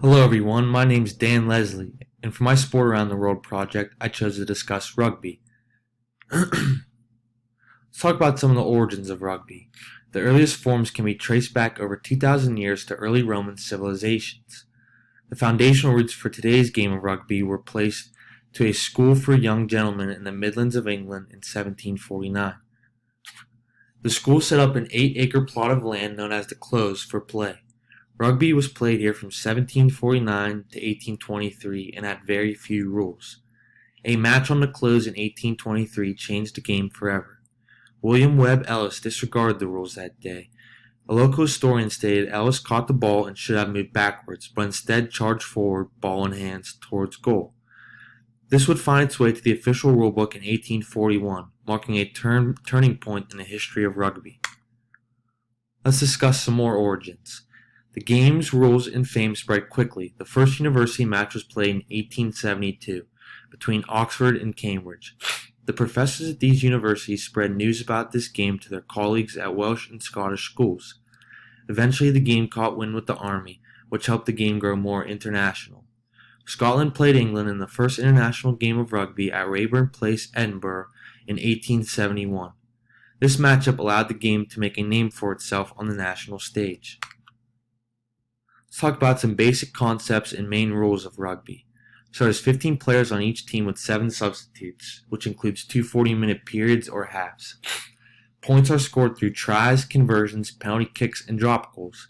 Hello everyone, my name is Dan Leslie, and for my Sport Around the World project, I chose to discuss rugby. Let's talk about some of the origins of rugby. The earliest forms can be traced back over 2,000 years to early Roman civilizations. The foundational roots for today's game of rugby were placed to a school for young gentlemen in the Midlands of England in 1749. The school set up an 8-acre plot of land known as the Close for play. Rugby was played here from 1749 to 1823 and had very few rules. A match on the Close in 1823 changed the game forever. William Webb Ellis disregarded the rules that day. A local historian stated Ellis caught the ball and should have moved backwards, but instead charged forward, ball in hands, towards goal. This would find its way to the official rulebook in 1841, marking a turning point in the history of rugby. Let's discuss some more origins. The game's rules and fame spread quickly. The first university match was played in 1872 between Oxford and Cambridge. The professors at these universities spread news about this game to their colleagues at Welsh and Scottish schools. Eventually the game caught wind with the army, which helped the game grow more international. Scotland played England in the first international game of rugby at Raeburn Place, Edinburgh in 1871. This matchup allowed the game to make a name for itself on the national stage. Let's talk about some basic concepts and main rules of rugby. So there's 15 players on each team with 7 substitutes, which includes 2 40-minute periods or halves. Points are scored through tries, conversions, penalty kicks, and drop goals.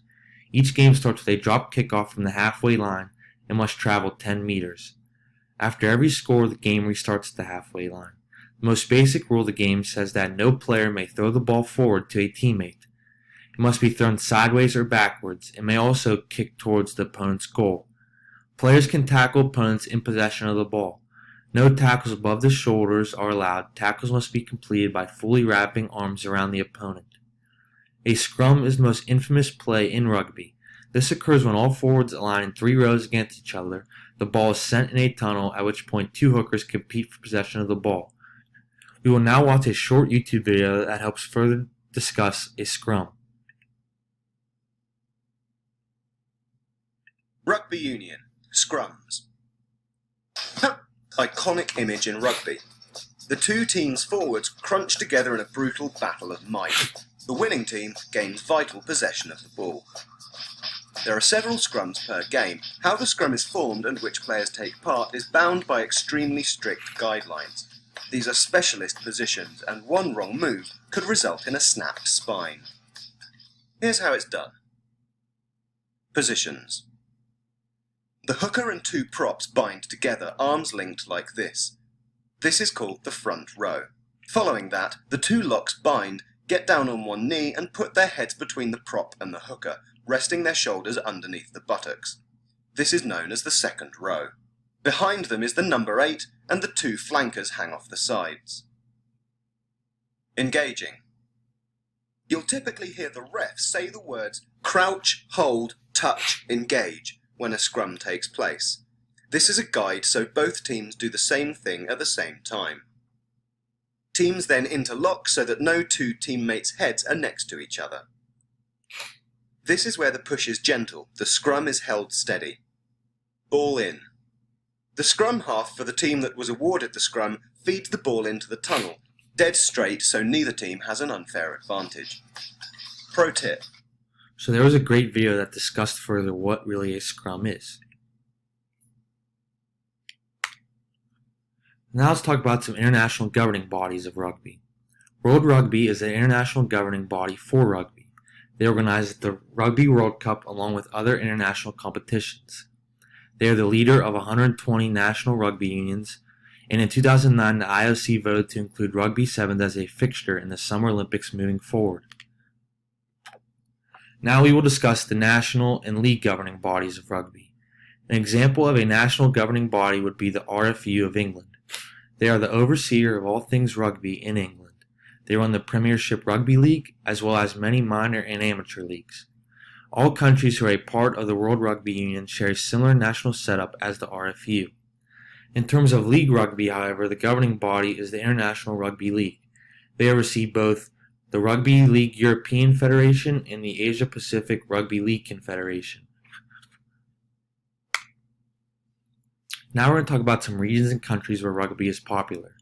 Each game starts with a drop kickoff from the halfway line and must travel 10 meters. After every score, the game restarts at the halfway line. The most basic rule of the game says that no player may throw the ball forward to a teammate. It must be thrown sideways or backwards. It may also kick towards the opponent's goal. Players can tackle opponents in possession of the ball. No tackles above the shoulders are allowed. Tackles must be completed by fully wrapping arms around the opponent. A scrum is the most infamous play in rugby. This occurs when all forwards align in 3 rows against each other. The ball is sent in a tunnel, at which point 2 hookers compete for possession of the ball. We will now watch a short YouTube video that helps further discuss a scrum. Rugby Union. Scrums. Iconic image in rugby. The two teams' forwards crunch together in a brutal battle of might. The winning team gains vital possession of the ball. There are several scrums per game. How the scrum is formed and which players take part is bound by extremely strict guidelines. These are specialist positions, and one wrong move could result in a snapped spine. Here's how it's done. Positions. The hooker and 2 props bind together, arms linked like this. This is called the front row. Following that, the 2 locks bind, get down on one knee and put their heads between the prop and the hooker, resting their shoulders underneath the buttocks. This is known as the second row. Behind them is the number 8, and the 2 flankers hang off the sides. Engaging. You'll typically hear the ref say the words crouch, hold, touch, engage when a scrum takes place. This is a guide so both teams do the same thing at the same time. Teams then interlock so that no 2 teammates' heads are next to each other. This is where the push is gentle, the scrum is held steady. Ball in. The scrum half for the team that was awarded the scrum feeds the ball into the tunnel, dead straight so neither team has an unfair advantage. Pro tip. So there was a great video that discussed further what really a scrum is. Now let's talk about some international governing bodies of rugby. World Rugby is the international governing body for rugby. They organize the Rugby World Cup along with other international competitions. They are the leader of 120 national rugby unions, and in 2009 the IOC voted to include Rugby Sevens as a fixture in the Summer Olympics moving forward. Now we will discuss the national and league governing bodies of rugby. An example of a national governing body would be the RFU of England. They are the overseer of all things rugby in England. They run the Premiership Rugby League as well as many minor and amateur leagues. All countries who are a part of the World Rugby Union share a similar national setup as the RFU. In terms of league rugby, however, the governing body is the International Rugby League. They oversee both the Rugby League European Federation and the Asia Pacific Rugby League Confederation. Now we're going to talk about some regions and countries where rugby is popular.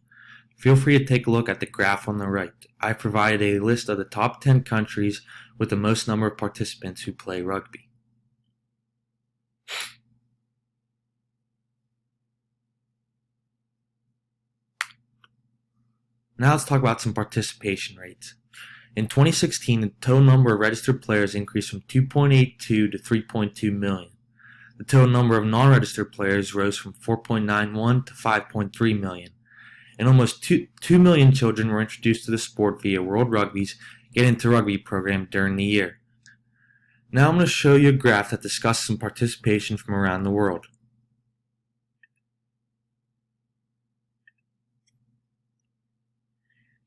Feel free to take a look at the graph on the right. I've provided a list of the top 10 countries with the most number of participants who play rugby. Now let's talk about some participation rates. In 2016, the total number of registered players increased from 2.82 to 3.2 million. The total number of non-registered players rose from 4.91 to 5.3 million. And almost 2 million children were introduced to the sport via World Rugby's Get Into Rugby program during the year. Now I'm going to show you a graph that discusses some participation from around the world.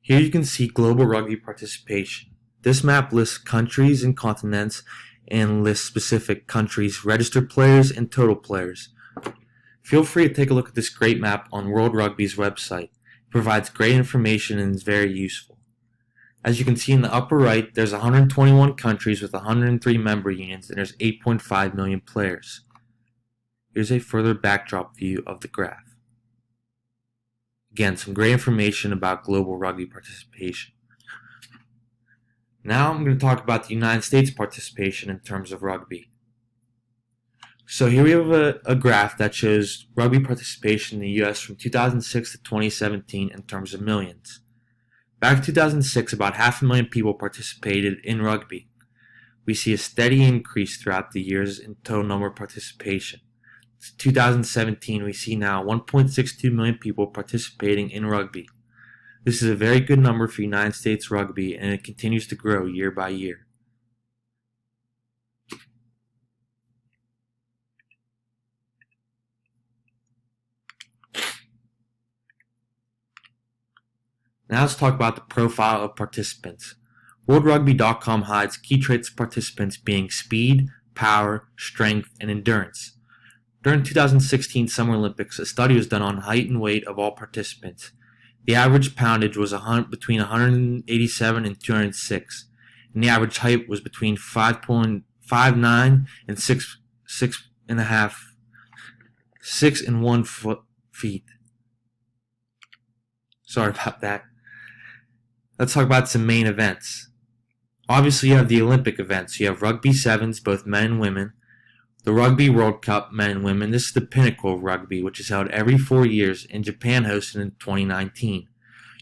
Here you can see global rugby participation. This map lists countries and continents and lists specific countries, registered players, and total players. Feel free to take a look at this great map on World Rugby's website. It provides great information and is very useful. As you can see in the upper right, there's 121 countries with 103 member unions and there's 8.5 million players. Here's a further backdrop view of the graph. Again, some great information about global rugby participation. Now I'm going to talk about the United States participation in terms of rugby. So here we have a graph that shows rugby participation in the US from 2006 to 2017 in terms of millions. Back in 2006, about 500,000 people participated in rugby. We see a steady increase throughout the years in total number of participation. 2017, we see now 1.62 million people participating in rugby. This is a very good number for United States rugby, and it continues to grow year by year. Now let's talk about the profile of participants. WorldRugby.com hides key traits of participants being speed, power, strength, and endurance. During 2016 Summer Olympics, a study was done on height and weight of all participants. The average poundage was between 187 and 206, and the average height was between 5.59 and 6 and 1 feet. Sorry about that. Let's talk about some main events. Obviously, you have the Olympic events. You have Rugby Sevens, both men and women. The Rugby World Cup, men and women. This is the pinnacle of rugby, which is held every 4 years, and Japan hosted in 2019.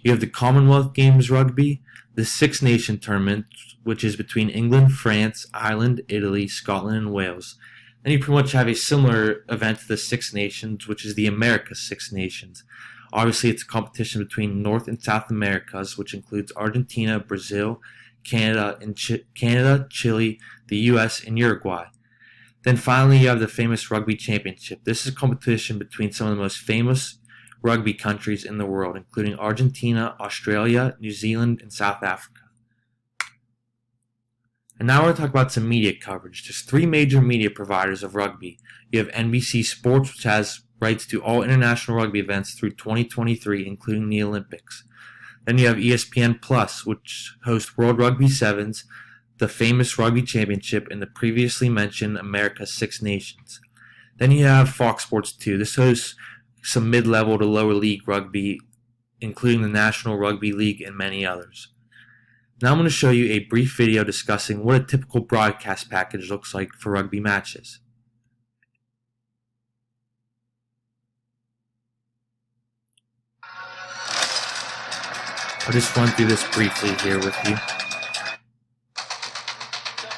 You have the Commonwealth Games Rugby, the Six Nation Tournament, which is between England, France, Ireland, Italy, Scotland, and Wales. Then you pretty much have a similar event to the Six Nations, which is the America's Six Nations. Obviously, it's a competition between North and South Americas, which includes Argentina, Brazil, Canada, Chile, the US, and Uruguay. Then finally, you have the famous Rugby Championship. This is a competition between some of the most famous rugby countries in the world, including Argentina, Australia, New Zealand, and South Africa. And now we're going to talk about some media coverage. There's 3 major media providers of rugby. You have NBC Sports, which has rights to all international rugby events through 2023, including the Olympics. Then you have ESPN Plus, which hosts World Rugby Sevens, the famous Rugby Championship, and the previously mentioned America's Six Nations. Then you have Fox Sports 2. This hosts some mid-level to lower league rugby, including the National Rugby League and many others. Now I'm going to show you a brief video discussing what a typical broadcast package looks like for rugby matches. I'll just run through this briefly here with you.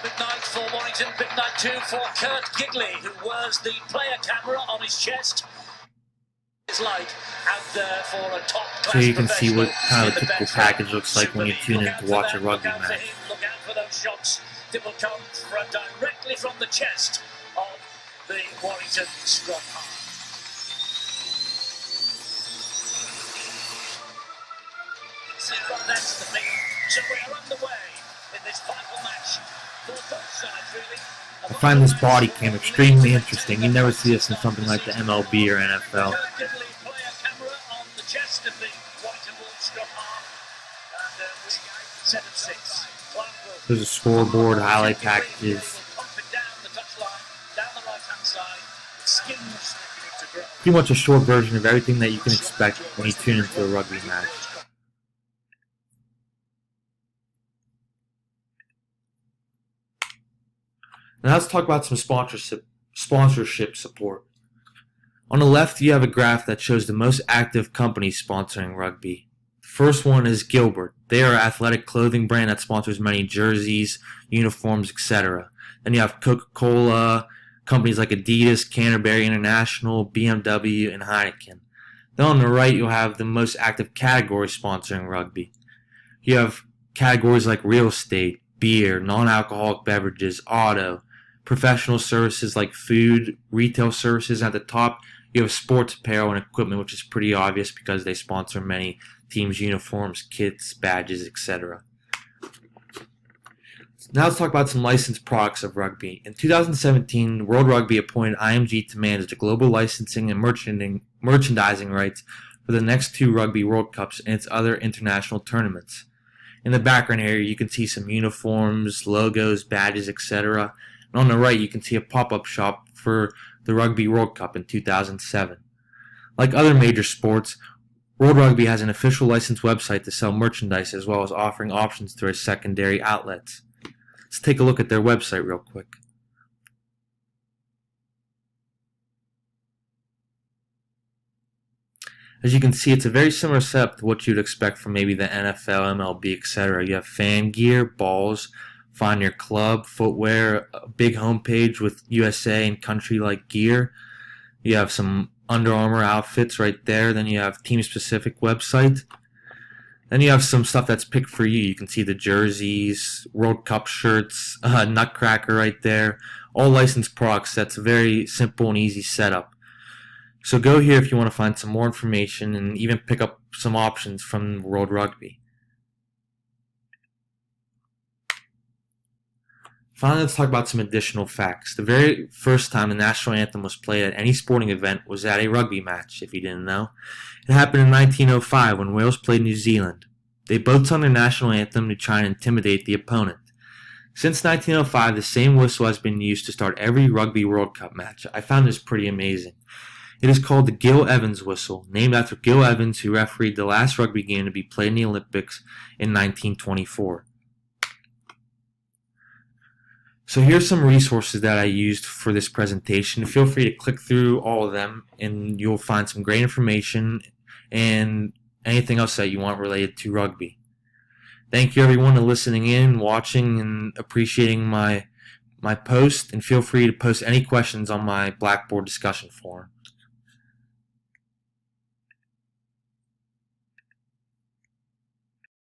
Midnight for Warrington, midnight 2 for Kurt Gigley, who wears the player camera on his chest. It's like out there for a top class. So you can see what kind of a typical package looks like when you tune in to watch a rugby match. Look out for those shots that will come directly from the chest of the Warrington scrum half. That's the thing. So we're underway in this final match for both sides, really. I find this body cam extremely interesting. You never see this in something like the MLB or NFL. There's a scoreboard, highlight packages. skins. Pretty much a short version of everything that you can expect when you tune into a rugby match. Now let's talk about some sponsorship support. On the left, you have a graph that shows the most active companies sponsoring rugby. The first one is Gilbert. They are an athletic clothing brand that sponsors many jerseys, uniforms, etc. Then you have Coca-Cola, companies like Adidas, Canterbury International, BMW, and Heineken. Then on the right, you'll have the most active categories sponsoring rugby. You have categories like real estate, beer, non-alcoholic beverages, auto, professional services like food, retail services. At the top, you have sports apparel and equipment, which is pretty obvious because they sponsor many teams' uniforms, kits, badges, etc. Now let's talk about some licensed products of rugby. In 2017, World Rugby appointed IMG to manage the global licensing and merchandising rights for the next 2 Rugby World Cups and its other international tournaments. In the background here, you can see some uniforms, logos, badges, etc. And on the right, you can see a pop-up shop for the Rugby World Cup in 2007. Like other major sports, World Rugby has an official licensed website to sell merchandise as well as offering options through its secondary outlets. Let's take a look at their website real quick. As you can see, it's a very similar setup to what you'd expect from maybe the NFL, MLB, etc. You have fan gear, balls, find your club, footwear, a big homepage with USA and country-like gear. You have some Under Armour outfits right there. Then you have team-specific website. Then you have some stuff that's picked for you. You can see the jerseys, World Cup shirts, Nutcracker right there. All licensed products. That's a very simple and easy setup. So go here if you want to find some more information and even pick up some options from World Rugby. Finally, let's talk about some additional facts. The very first time the national anthem was played at any sporting event was at a rugby match, if you didn't know. It happened in 1905 when Wales played New Zealand. They both sung their national anthem to try and intimidate the opponent. Since 1905, the same whistle has been used to start every Rugby World Cup match. I found this pretty amazing. It is called the Gil Evans whistle, named after Gil Evans, who refereed the last rugby game to be played in the Olympics in 1924. So here's some resources that I used for this presentation. Feel free to click through all of them and you'll find some great information and anything else that you want related to rugby. Thank you everyone for listening in, watching, and appreciating my post, and feel free to post any questions on my Blackboard discussion forum.